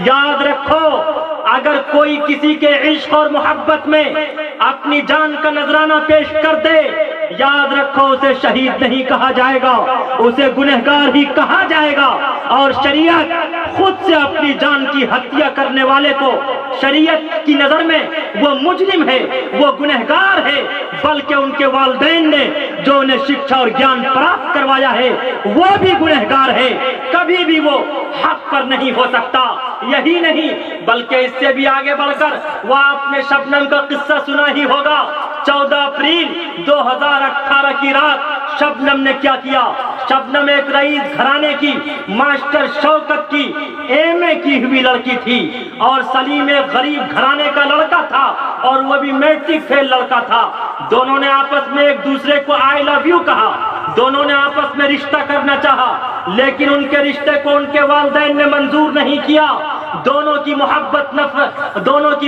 یاد رکھو، اگر کوئی کسی کے عشق اور محبت میں اپنی جان کا نذرانہ پیش کر دے، یاد رکھو اسے شہید نہیں کہا جائے گا، اسے گنہگار ہی کہا جائے گا۔ اور شریعت خود سے اپنی جان کی ہتیا کرنے والے کو شریعت کی نظر میں وہ مجرم ہے، وہ گنہگار ہے، بلکہ ان کے والدین نے جو انہیں شکشا اور گیان پراپت کروایا ہے وہ بھی گنہگار ہے، کبھی بھی وہ حق پر نہیں ہو سکتا۔ یہی نہیں بلکہ اس سے بھی آگے بڑھ کر وہ آپ نے شبنم کا قصہ سنا ہی ہوگا۔ 14 اپریل 2018 کی رات شبنم نے کیا کیا؟ شبنم ایک رئیس گھرانے کی ماسٹر شوکت کی ایم اے کی ہوئی لڑکی تھی، اور سلیم ایک غریب گھرانے کا لڑکا تھا، اور وہ بھی میٹرک فیل لڑکا تھا۔ دونوں نے آپس میں ایک دوسرے کو آئی لو یو کہا، دونوں نے آپس میں رشتہ کرنا چاہا، لیکن ان کے رشتے کو ان کے والدین نے منظور نہیں کیا۔ دونوں کی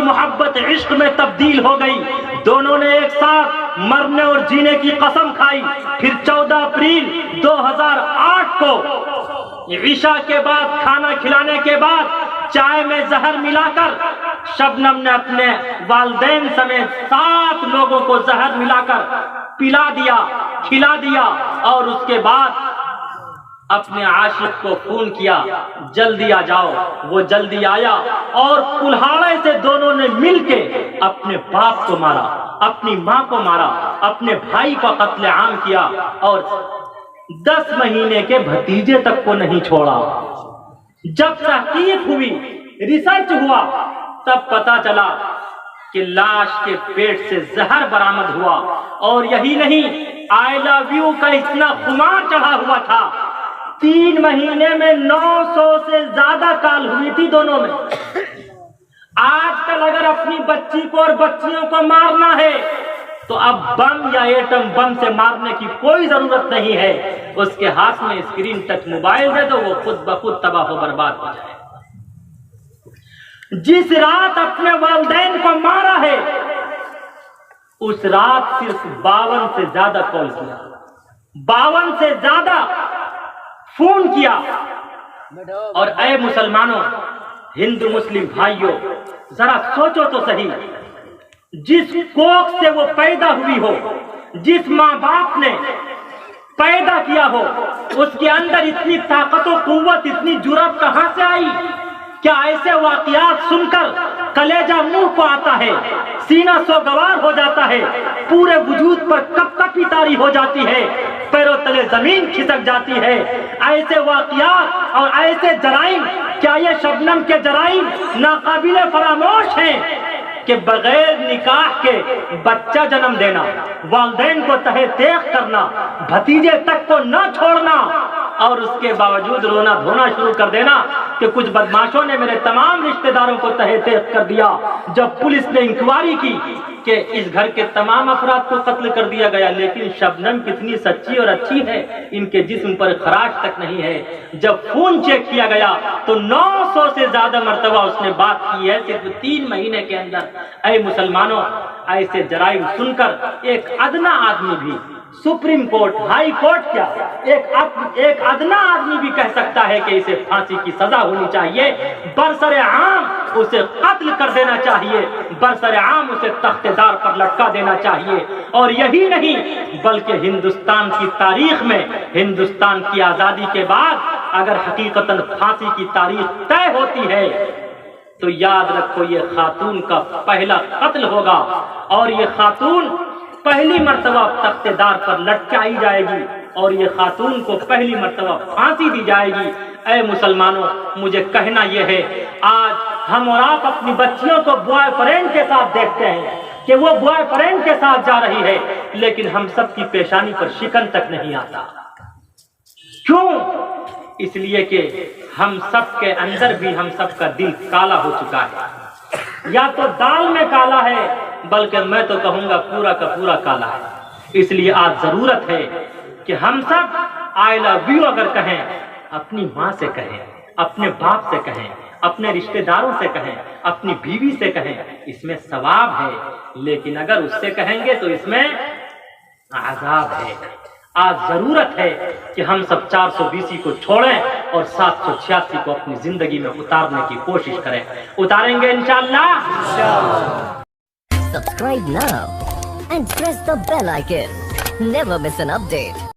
محبت عشق میں تبدیل ہو گئی، دونوں نے ایک ساتھ مرنے اور جینے کی قسم کھائی۔ پھر 14 اپریل 2008 کو عشاء کے بعد، کھانا کھلانے کے بعد چائے میں زہر ملا کر شبنم نے اپنے والدین سمیت 7 لوگوں کو زہر ملا کر پلا دیا، کھلا دیا، اور اس کے بعد اپنے عاشق کو فون کیا، جلدی آ جاؤ۔ وہ جلدی آیا، اور کلہاڑے سے دونوں نے مل کے اپنے باپ کو مارا، اپنی ماں کو مارا، اپنے بھائی کا قتل عام کیا، اور 10 مہینے کے بھتیجے تک کو نہیں چھوڑا۔ جب تحقیق ہوئی، ریسرچ ہوا، تب پتا چلا کہ لاش کے پیٹ سے زہر برآمد ہوا۔ اور یہی نہیں، آئی لو یو کا اتنا خمار چڑھا ہوا تھا، 3 مہینے میں 900 سے زیادہ کال ہوئی تھی دونوں میں۔ آج کل اگر اپنی بچی کو اور بچیوں کو مارنا ہے تو اب بم یا ایٹم بم سے مارنے کی کوئی ضرورت نہیں ہے، اس کے ہاتھ میں اسکرین ٹچ موبائل دے تو وہ خود بخود تباہ و برباد ہو جائے۔ جس رات اپنے والدین کو مارا ہے، اس رات صرف 52 سے زیادہ کال کیا، 52 سے زیادہ فون کیا۔ اور اے مسلمانوں، ہندو مسلم بھائیوں، ذرا سوچو تو صحیح، جس کوکھ سے وہ پیدا ہوئی ہو، جس ماں باپ نے پیدا کیا ہو، اس کے اندر اتنی طاقت و قوت، اتنی جرأت کہاں سے آئی؟ کیا ایسے واقعات سن کر کلیجہ منہ کو آتا ہے، سینہ سوگوار ہو جاتا ہے، پورے وجود پر کپ کپی طاری ہو جاتی ہے، پیروں تلے زمین کھسک جاتی ہے؟ ایسے واقعات اور ایسے جرائم، کیا یہ شبنم کے جرائم ناقابل فراموش ہیں کہ بغیر نکاح کے بچہ جنم دینا، والدین کو تہہ تیغ کرنا، بھتیجے تک کو نہ چھوڑنا، اور اس کے باوجود رونا دھونا شروع کر دینا کہ کچھ بدماشوں نے میرے تمام رشتہ داروں کو تہہ تیغ کر دیا۔ جب پولیس نے انکوائری کی کہ اس گھر کے تمام افراد کو قتل کر دیا گیا، لیکن شبنم کتنی سچی اور اچھی ہے، ان کے جسم پر خراش تک نہیں ہے۔ جب فون چیک کیا گیا تو 900 سے زیادہ مرتبہ اس نے بات کی ہے صرف 3 مہینے کے اندر۔ اے مسلمانوں، ایسے جرائم سن کر ایک ادنا آدمی بھی، سپریم کورٹ، ہائی کورٹ کیا، ایک ادنا آدمی بھی کہہ سکتا ہے کہ اسے پھانسی کی سزا ہونی چاہیے، برسر عام اسے قتل کر دینا چاہیے، برسر عام اسے تخت دار پر لٹکا دینا چاہیے۔ اور یہی نہیں بلکہ ہندوستان کی تاریخ میں، ہندوستان کی آزادی کے بعد اگر حقیقتاً پھانسی کی تاریخ طے ہوتی ہے تو یاد رکھو یہ خاتون کا پہلا قتل ہوگا، اور یہ خاتون پہلی مرتبہ تخت دار پر لٹکائی جائے گی، اور یہ خاتون کو پہلی مرتبہ پھانسی دی جائے گی۔ اے مسلمانوں، مجھے کہنا یہ ہے، آج ہم اور آپ اپنی بچیوں کو بوائے فرینڈ کے ساتھ دیکھتے ہیں کہ وہ بوائے فرینڈ کے ساتھ جا رہی ہے، لیکن ہم سب کی پیشانی پر شکن تک نہیں آتا۔ کیوں؟ اس لیے کہ ہم سب کے اندر بھی ہم سب کا دل کالا ہو چکا ہے، یا تو دال میں کالا ہے، بلکہ میں تو کہوں گا پورا کا پورا کالا ہے۔ اس لیے آج ضرورت ہے کہ ہم سب آئی لو یو اگر کہیں، اپنی ماں سے کہیں، اپنے باپ سے کہیں، اپنے رشتہ داروں سے کہیں، اپنی بیوی سے کہیں، اس میں ثواب ہے، لیکن اگر اس سے کہیں گے تو اس میں عذاب ہے۔ آج ضرورت ہے کہ ہم سب 420 کو چھوڑیں اور 786 کو اپنی زندگی میں اتارنے کی کوشش کریں. اتاریں گے انشاءاللہ. Subscribe now and press the bell icon. Never miss an update.